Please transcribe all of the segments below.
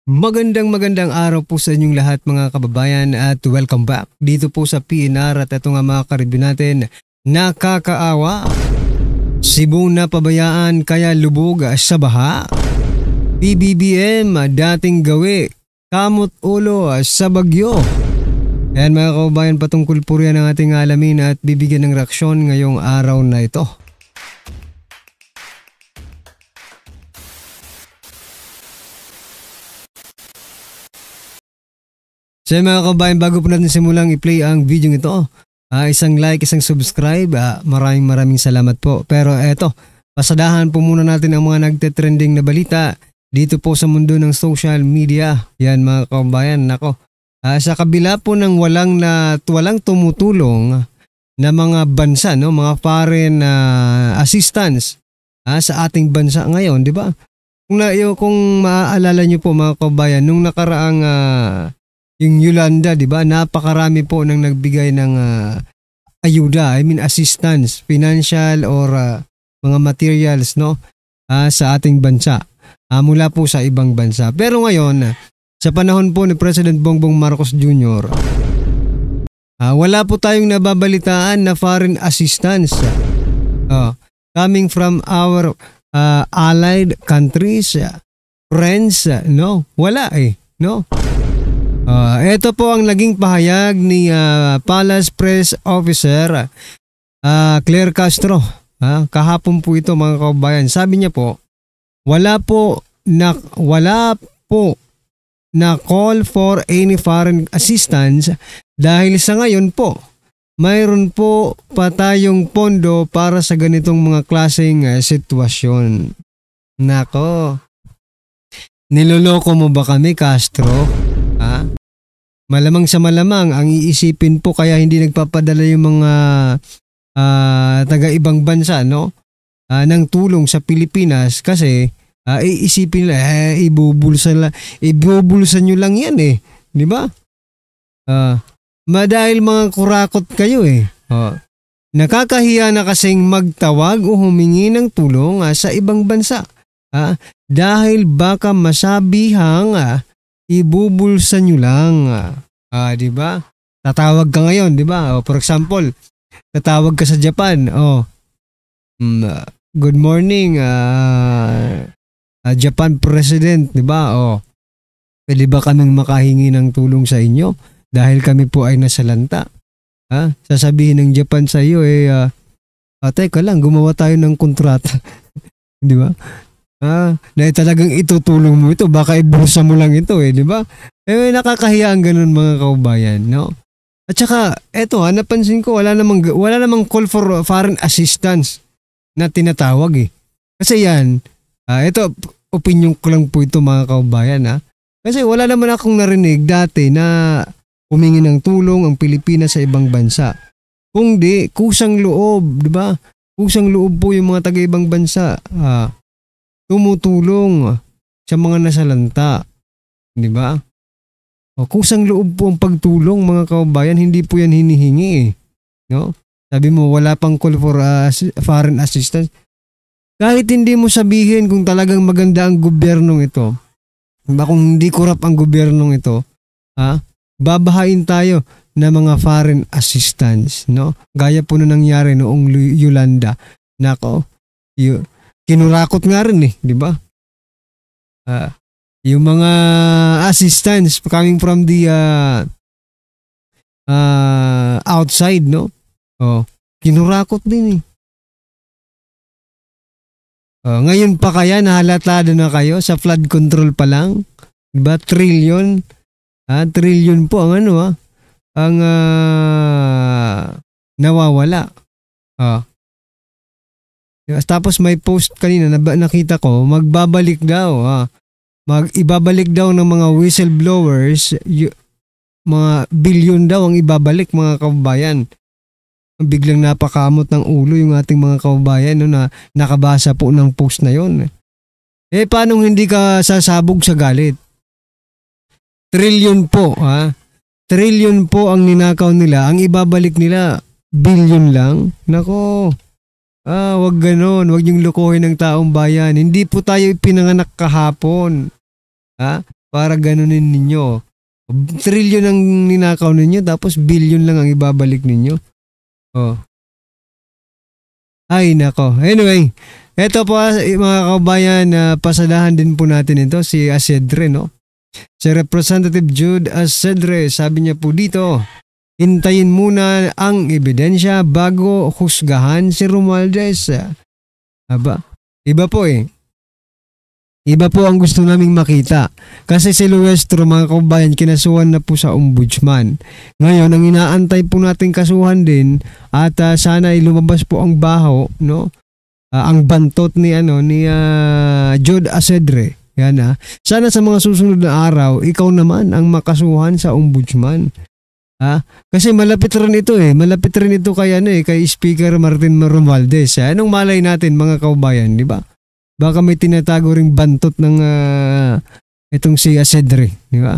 Magandang araw po sa inyong lahat mga kababayan at welcome back dito po sa PNR at ito nga mga ka-review natin. Nakakaawa, Cebu na pabayaan kaya lubog sa baha. PBBM dating gawi, kamot ulo sa bagyo. Ayan mga kababayan, patungkol po riyan ang ating alamin at bibigyan ng reaksyon ngayong araw na ito. So mga kababayan, bago po natin simulang i-play ang video ito, isang like, isang subscribe, maraming salamat po. Pero eto, pasadahan po muna natin ang mga nagte-trending na balita dito po sa mundo ng social media. Yan mga kababayan, nako. Sa kabila po ng walang tumutulong na mga bansa, no, mga foreign assistance sa ating bansa ngayon, di ba? Kung maaalala niyo po mga kababayan, nung nakaraang yung Yolanda, di ba? Napakarami po nang nagbigay ng ayuda, assistance, financial or mga materials, no? Sa ating bansa. Mula po sa ibang bansa. Pero ngayon, sa panahon po ni President Bongbong Marcos Jr., wala po tayong nababalitaan na foreign assistance coming from our allied countries, friends, no? Wala no? Ito po ang naging pahayag ni Palace Press Officer Claire Castro. Kahapon po ito mga kababayan. Sabi niya po, wala po na call for any foreign assistance dahil sa ngayon po, mayroon po pa tayong pondo para sa ganitong mga klaseng sitwasyon. Nako, niloloko mo ba kami, Castro? Malamang sa malamang ang iisipin po kaya hindi nagpapadala yung mga taga-ibang bansa, no? Ng tulong sa Pilipinas kasi iisipin nila ibubulsan nyo lang yan di ba? Dahil mga kurakot kayo nakakahiya na kasing magtawag o humingi ng tulong sa ibang bansa dahil baka masabihang ibubulsan nyo lang. Di ba? Tatawag ka ngayon, di ba? For example, tatawag ka sa Japan. Good morning, Japan President, di ba? Pwede ba kaming makahingi ng tulong sa inyo? Dahil kami po ay nasalanta. Sasabihin ng Japan sa iyo, teka lang, gumawa tayo ng kontrata. Di ba? Na talagang itutulong mo ito, baka ibusa mo lang ito di ba? Nakakahiya ang ganun mga kaubayan, no? At saka, eto napansin ko, wala namang call for foreign assistance na tinatawag Kasi yan, ito, opinion ko lang po ito mga kaubayan Kasi wala naman akong narinig dati na humingi ng tulong ang Pilipinas sa ibang bansa. Kung di, kusang loob, di ba? Kusang loob po yung mga taga-ibang bansa. Tumutulong sa mga nasalanta, di ba? Kusang loob po ang pagtulong mga kababayan, hindi po yan hinihingi no? Sabi mo wala pang call for foreign assistance. Kahit hindi mo sabihin kung talagang maganda ang gobyernong ito, diba, kung hindi kurap ang gobyernong ito, babahain tayo ng mga foreign assistance, no? Gaya po na nangyari noong Yolanda. Nako, kinurakot nga rin di ba? Yung mga assistance coming from the outside, no? Kinurakot din ngayon pa kaya nahalatado na kayo sa flood control pa lang? Diba? Trillion po ang ang nawawala. Tapos may post kanina na nakita ko, magbabalik daw ibabalik daw ng mga whistleblowers, mga bilyon daw ang ibabalik mga kababayan. Biglang napakamot ng ulo yung ating mga kababayan na nakabasa po ng post na yon. Paano hindi ka sasabog sa galit? Trillion po Trillion po ang ninakaw nila, ang ibabalik nila bilyon lang. Nako, wag ganon, wag yung lukuhin ng taong bayan. Hindi po tayo pinanganak kahapon. para ganunin ninyo. Trilyon ang ninakaw ninyo tapos billion lang ang ibabalik ninyo. Oh. Ay nako. Anyway, eto po mga kabayan, pasadahan din po natin ito si Asedre, no? Si Representative Jude Asedre, sabi niya po dito, hintayin muna ang ebidensya bago husgahan si Romualdez. Aba, iba po eh. Iba po ang gusto naming makita. Kasi si Luestro, mga kabayan, kinasuhan na po sa ombudsman. Ngayon, ang inaantay po natin kasuhan din at sana ay lumabas po ang baho, no? Ang bantot ni Jude Asedre. Yan. Sana sa mga susunod na araw, ikaw naman ang makasuhan sa ombudsman. Kasi malapit rin ito eh. Malapit rin ito kay Speaker Martin Romualdez. Anong malay natin mga kabayan, di ba? Baka may tinatago ring bantot ng itong si Asedre, di ba?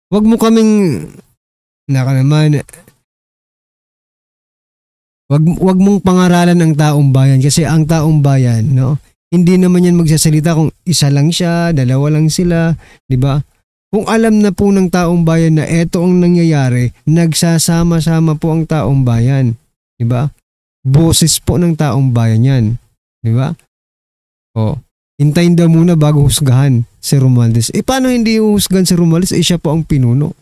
Wag mo kaming wag mong pangaralan ang taong bayan kasi ang taong bayan, no? Hindi naman yan magsasalita kung isa lang siya, dalawa lang sila, di ba? Kung alam na po ng taong bayan na eto ang nangyayari, nagsasama-sama po ang taong bayan, di ba? Boses po ng taong bayan yan, di ba? Hintayin daw muna bago husgahan si Romualdez. Paano hindi husgahan si Romualdez? Siya po ang pinuno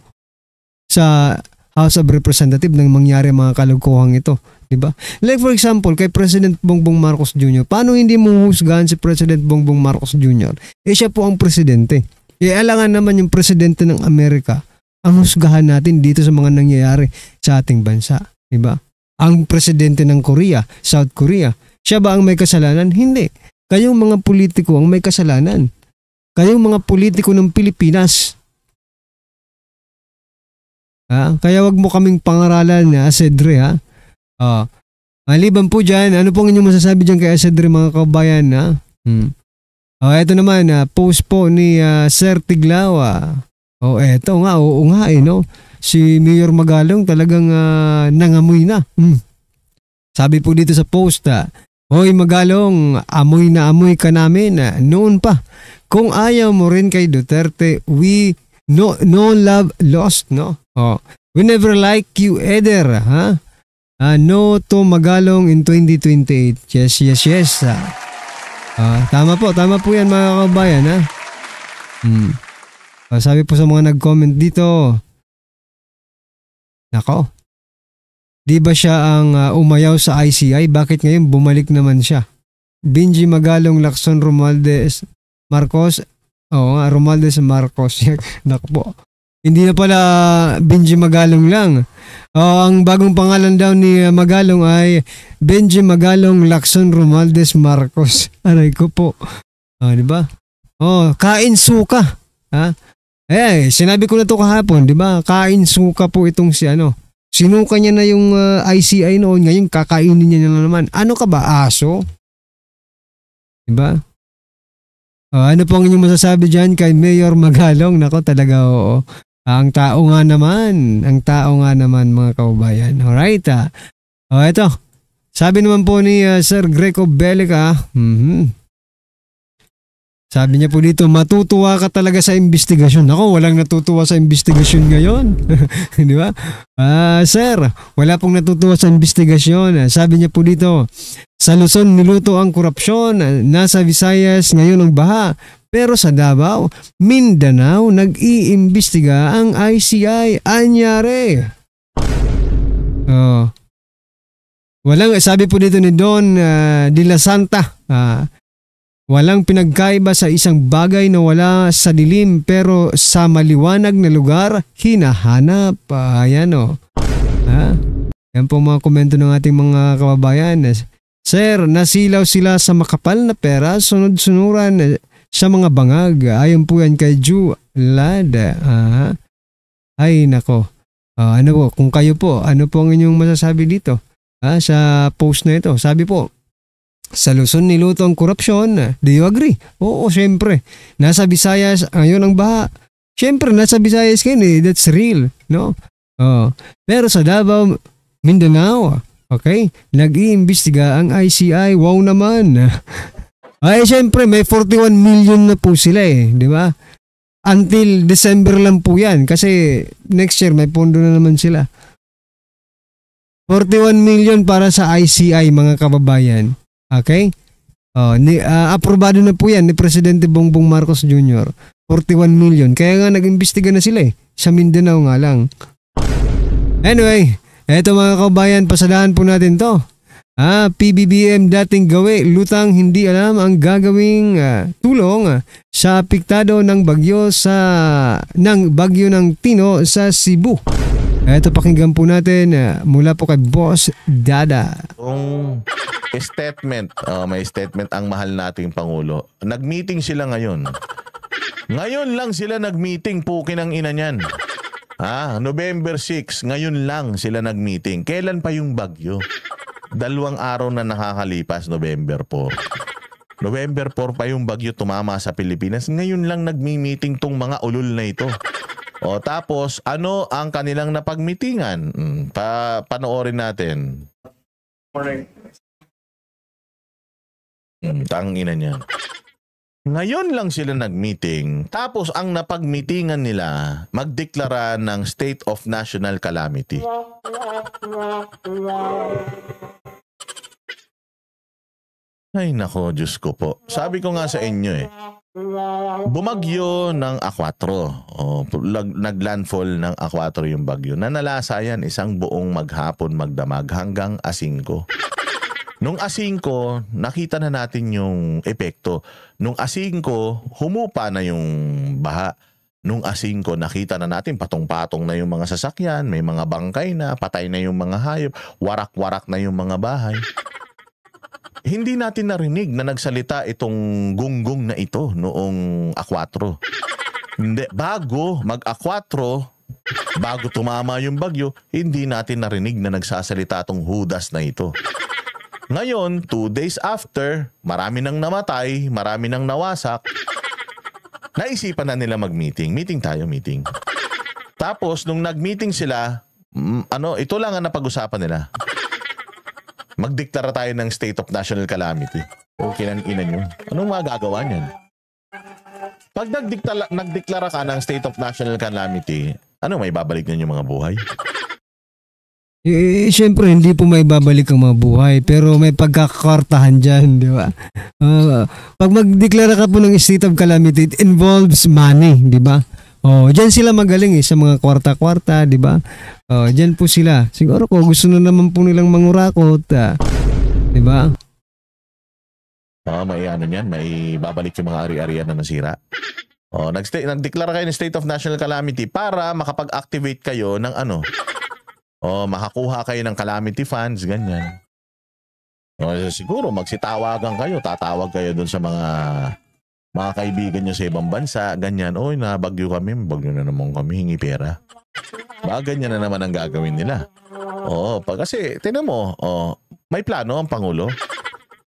sa House of Representatives nang mangyari mga kalokohang ito. Diba? Like for example, kay President Bongbong Marcos Jr., paano hindi mo husgahan si President Bongbong Marcos Jr.? Siya po ang presidente. Alangan naman yung presidente ng Amerika ang husgahan natin dito sa mga nangyayari sa ating bansa. Diba? Ang presidente ng Korea, South Korea, siya ba ang may kasalanan? Hindi. Kayong mga politiko ang may kasalanan. Kayong mga politiko ng Pilipinas. Kaya wag mo kaming pangaralan na Asedre, ha? Maliban po dyan, ano pong inyong masasabi dyan kay Asedre mga kabayan, ha? Ito naman, post po ni Sir Tiglawa. Eto nga, oo nga no? Si Mayor Magalong talagang nangamoy na. Sabi po dito sa post, Hoy Magalong, amoy na amoy ka namin noon pa. Kung ayaw mo rin kay Duterte, we no love lost, no? We never like you either, ha? No to Magalong in 2028. Yes. Tama po yan mga kabayan, ha? Sabi po sa mga nag-comment dito, nako, di ba siya ang umayaw sa ICI? Bakit ngayon bumalik naman siya? Benji Magalong, Lacson Romualdez Marcos. Oo nga, Romualdez Marcos. Naku po. Hindi na pala Benji Magalong lang. Ang bagong pangalan daw ni Magalong ay Benji Magalong Lacson Romualdez Marcos. Aray ko po. Di ba? Kain suka. Sinabi ko na to kahapon, di ba? Kain suka po itong si Sinuka niya na yung ICI noon, ngayon kakainin niya na naman. Ano ka ba, aso? Diba? Ano po ang inyong masasabi dyan kay Mayor Magalong? Nako talaga, oo. Ang tao nga naman mga kaubayan. Alright, ito. Sabi naman po ni Sir Greco Belica, sabi niya po dito, matutuwa ka talaga sa investigasyon. Ako, walang natutuwa sa investigasyon ngayon. Di ba? Sir, wala pong natutuwa sa investigasyon. Sabi niya po dito, sa Luzon niluto ang korupsyon. Nasa Visayas ngayon ang baha. Pero sa Davao, Mindanao, nag-iimbestiga ang ICI. Anyari. Sabi po dito ni Don de la Santa, walang pinagkaiba sa isang bagay na wala sa dilim pero sa maliwanag na lugar, hinahanap. Ayan Yan po mga komento ng ating mga kababayan. Sir, nasilaw sila sa makapal na pera, sunod-sunuran sa mga bangag. Ayon po yan kay Ju Lad. Ay nako. Ano po, kung kayo po, ano po ang inyong masasabi dito? Sa post na ito, sabi po, sa Luzon niluto ang korupsyon. Do you agree? Oo, syempre. Nasa Visayas, ngayon ang baha. Syempre, nasa Visayas kayo that's real, no? Pero sa Davao, Mindanao, okay? Nag-iimbestiga ang ICI. Wow naman. Ay, syempre, may 41 million na po sila di ba? until December lang po yan kasi next year may pondo na naman sila. 41 million para sa ICI mga kababayan. Okay? Aprobado na po yan ni Presidente Bongbong Marcos Jr. 41 million. Kaya nga nag-imbestiga na sila sa Mindanao nga lang. Anyway, eto mga kababayan, pasadahan po natin to. PBBM dating gawi, lutang hindi alam ang gagawing tulong sa apektado ng bagyo ng Tino sa Cebu. Ito pakinggan po natin mula po kay Boss Dada. Statement, may statement ang mahal nating Pangulo. Nag-meeting sila ngayon. Ngayon lang sila nag-meeting, pukin ang ina niyan. November 6, ngayon lang sila nag-meeting. Kailan pa yung bagyo? 2 araw na nakakalipas, November 4. November 4 pa yung bagyo tumama sa Pilipinas. Ngayon lang nagmi-meeting tong mga ulol na ito. Tapos, ano ang kanilang napagmitingan? Panoorin natin. Morning. Tangina niya. Ngayon lang sila nag-meeting. Tapos, ang napagmitingan nila, magdeklara ng State of National Calamity. Ay nako, Diyos ko po. Sabi ko nga sa inyo bumagyo ng A4. Naglandfall ng A4 yung bagyo. Nanalasa yan isang buong maghapon magdamag hanggang A5. Nung A5, nakita na natin yung epekto. Nung A5, humupa na yung baha. Nung A5, nakita na natin patong-patong na yung mga sasakyan, may mga bangkay na, patay na yung mga hayop, warak-warak na yung mga bahay. Hindi natin narinig na nagsalita itong gunggong na ito noong A4. Hindi, bago mag-A4, bago tumama yung bagyo, hindi natin narinig na nagsasalita itong Judas na ito. Ngayon, 2 days after, marami nang namatay, marami nang nawasak, naisipan na nila mag-meeting. Meeting tayo, meeting. Tapos, nung nag-meeting sila, ito lang ang napag-usapan nila. Magdeklara tayo ng State of National Calamity. Okay lang ina nyo. Anong magagawa niyan? Pag nagdeklara ka ng State of National Calamity, may babalik na yung mga buhay? Siyempre, hindi po may babalik ang mga buhay, pero may pagkakakartahan dyan, di ba? Pag magdeklara ka po ng State of Calamity, it involves money, di ba? Diyan sila magaling sa mga kwarta-kwarta, di ba? Diyan po sila. Siguro ko gusto na naman po nilang mangurakot, di ba? May niyan, may babalik yung mga ari-arian na nasira. Nagdeklara kayo ng State of National Calamity para makapag-activate kayo ng makakuha kayo ng calamity funds, ganyan. Siguro magsitawagan kayo, tatawag kayo dun sa mga kaibigan nyo sa ibang bansa, ganyan. Nabagyo kami, bagyo na naman kami, hingi pera. Ganyan na naman ang gagawin nila. Kasi, tinan mo, may plano ang Pangulo.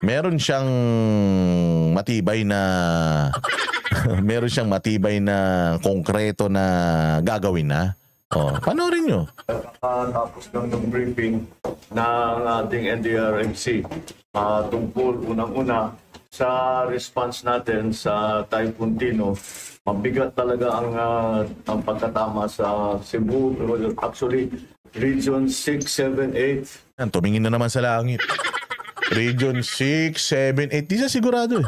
Meron siyang matibay na konkreto na gagawin na. Panoorin nyo. Tapos lang ng briefing ng ating NDRMC tungkol unang-una sa response natin sa Typhoon Tino. Mabigat talaga ang pagkatama sa Cebu. Actually, Region 6, 7, 8. Tumingin na naman sa langit. Region 6, 7, 8. Di siya sigurado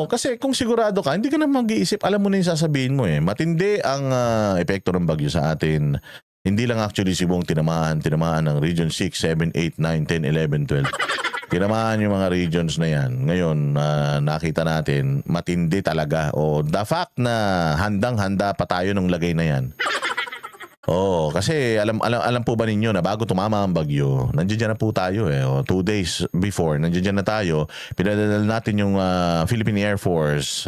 kasi kung sigurado ka, hindi ka na mag-iisip. Alam mo na yung sasabihin mo Matindi ang epekto ng bagyo sa atin. Hindi lang actually Cebu ang tinamaan ng Region 6, 7, 8, 9, 10, 11, 12. Tinamaan yung mga regions na yan. Ngayon, nakita natin, matindi talaga. The fact na handang-handa pa tayo nung lagay na yan. Kasi alam po ba ninyo na bago tumama ang bagyo, nandiyan na po tayo 2 days before, nandiyan na tayo. Pinadala natin yung Philippine Air Force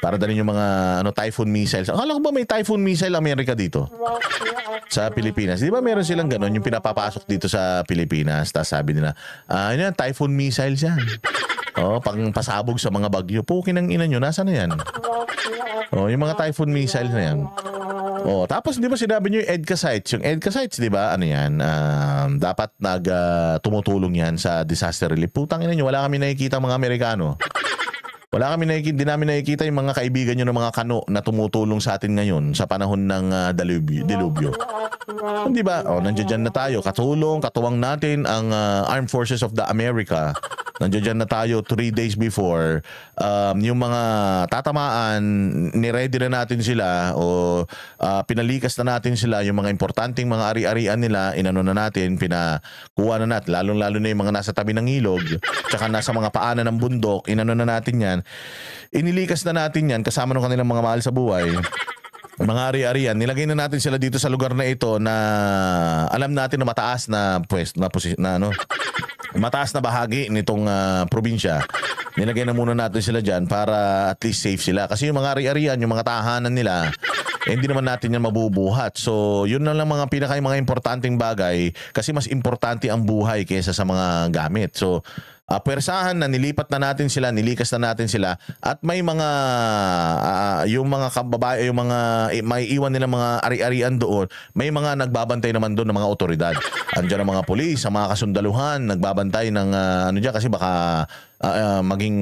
para dalhin yung mga typhoon missiles. Akala ko ba may typhoon missile Amerika dito? Sa Pilipinas. Di ba meron silang ganon, yung pinapapasok dito sa Pilipinas. Tapos sabi nila, yan, typhoon missiles yan. Pang pasabog sa mga bagyo. Pukin ang ina nyo, nasa na yan? Yung mga typhoon missiles na yan. Tapos di ba sinabi nyo yung EDCA sites? Yung EDCA sites, di ba, dapat tumutulong yan sa disaster relief. Putang ina nyo, wala kami nakikita mga Amerikano. Hindi namin nakikita yung mga kaibigan nyo ng mga kano na tumutulong sa atin ngayon sa panahon ng dilubyo. Di ba? Nandiyan na tayo. Katuwang natin ang Armed Forces of the America. Nandiyan na tayo 3 days before. Yung mga tatamaan, niready na natin sila o pinalikas na natin sila. Yung mga importanteng mga ari-arian nila, inano na natin, pinakuha na natin. Lalong-lalo na yung mga nasa tabi ng ilog, tsaka nasa mga paanan ng bundok, inano na natin yan. Inilikas na natin yan kasama ng kanilang mga mahal sa buhay. Mga ari-arian, nilagay na natin sila dito sa lugar na ito na alam natin na mataas na mataas na bahagi nitong probinsya. Nilagay na muna natin sila dyan para at least safe sila. Kasi yung mga ari-arian, yung mga tahanan nila, hindi naman natin yan mabubuhat. So, yun na lang mga mga importanteng bagay kasi mas importante ang buhay kaysa sa mga gamit. So, pwersahan na nilipat na natin sila, nilikas na natin sila at may mga yung mga kababae, yung mga may iwan nila mga ari-arian doon, may mga nagbabantay naman doon ng mga otoridad. Andiyan ang mga pulis, ang mga kasundaluhan, nagbabantay ng diyan kasi baka maging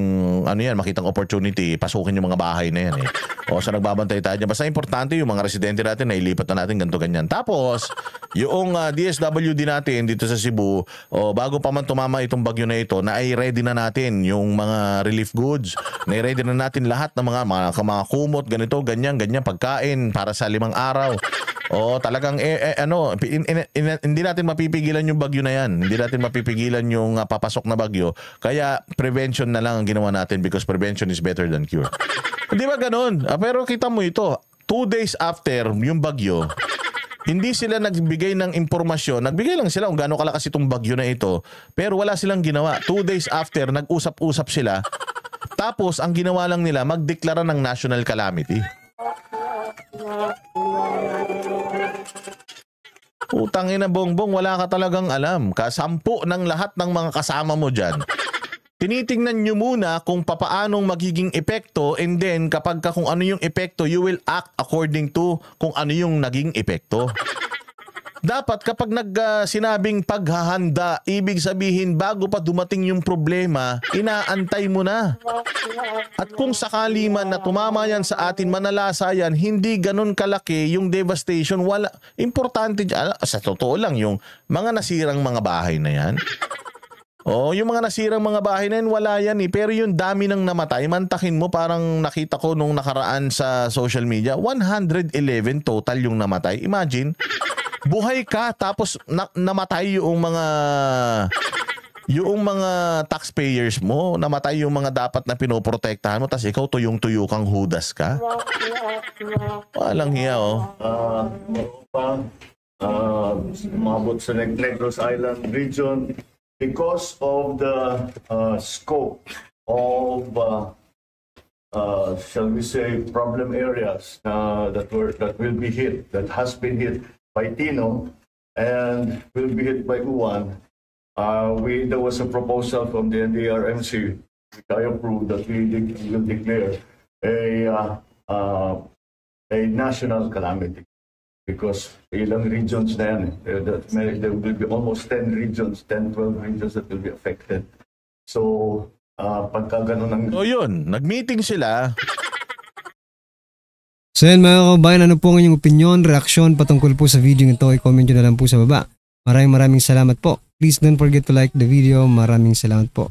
makitang opportunity, pasukin yung mga bahay na yan eh. O sa nagbabantay tayo dyan. Basta importante yung mga residente natin na ilipat na natin ganito ganyan. Tapos, yung DSWD natin dito sa Cebu, bago pa man tumama itong bagyo na ito, na ay ready na natin yung mga relief goods. Na ready na natin lahat ng mga kumot, ganito, ganyan, pagkain para sa 5 araw. Talagang hindi natin mapipigilan yung bagyo na yan. Hindi natin mapipigilan yung papasok na bagyo. Kaya prevention na lang ang ginawa natin because prevention is better than cure. Hindi ba ganun? Pero kita mo ito, 2 days after yung bagyo, hindi sila nagbigay ng impormasyon. Nagbigay lang sila kung gaano kalakas itong bagyo na ito. Pero wala silang ginawa. 2 days after, nag-usap-usap sila. Tapos, ang ginawa lang nila, magdeklara ng national calamity. Utangin na Bongbong, wala ka talagang alam. Kasampu ng lahat ng mga kasama mo dyan. Tinitingnan nyo muna kung papaanong magiging epekto and then kapag kung ano yung epekto, you will act according to kung ano yung naging epekto. Dapat kapag sinabing paghahanda, ibig sabihin bago pa dumating yung problema, inaantay mo na. At kung sakali man na tumama yan sa atin, manalasa yan, hindi ganun kalaki yung devastation. Wala. Importante dyan, sa totoo lang, yung mga nasirang mga bahay na yan. Yung mga nasirang mga bahay na yan, wala yan eh. Pero yung dami ng namatay, mantakin mo, parang nakita ko nung nakaraan sa social media, 111 total yung namatay. Imagine, buhay ka tapos namatay yung mga taxpayers mo, namatay yung mga dapat na pinoprotektahan mo, tapos ikaw tuyong-tuyo kang hudas ka. Walang hiya Umabot sa Negros Island region because of the scope of shall we say problem areas that has been hit by Tino and will be hit by Uwan. There was a proposal from the NDRMC which I approved that we will declare a national calamity. Because ilang regions na yan, there will be almost 10 regions, 10-12 regions that will be affected. So, pagka ganun ang... So yun, nag-meeting sila. So yan mga kabayan, ano po ang inyong opinion, reaksyon patungkol po sa video ito, i-comment nyo na lang po sa baba. Maraming salamat po. Please don't forget to like the video. Maraming salamat po.